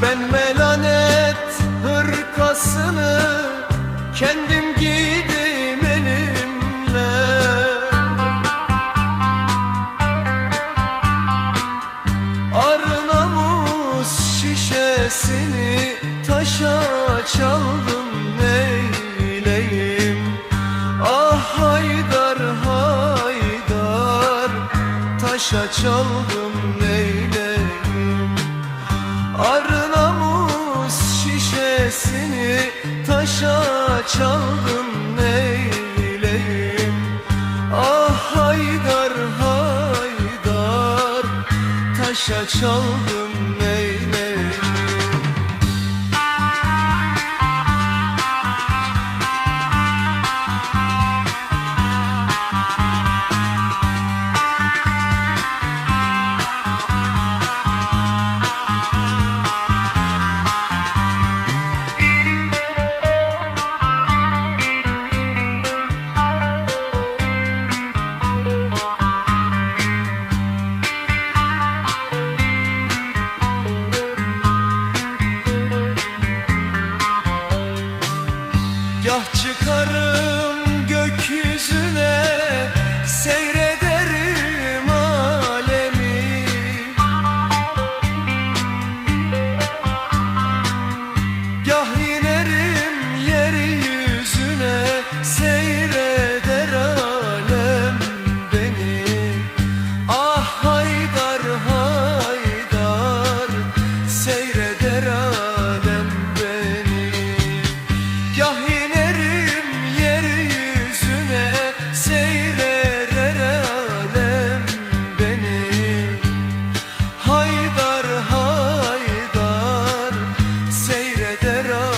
Ben melanet hırkasını kendim giydim elimle. Arı namus şişesini taşa çaldım, neyleyim? Ah Haydar Haydar, taşa çaldım, neyleyim? Arı namus şişesini taşa çaldım, neyleyim? Ah Haydar Haydar, taşa çaldım, neyleyim? Gah çıkarım gökyüzüne, seyrederim alemi. Gah inerim yeryüzüne, seyreder alem beni. Ah Haydar Haydar, seyreder alem beni. Gah inerim yeryüzüne, seyreder alem beni. Haydar Haydar, seyreder alem.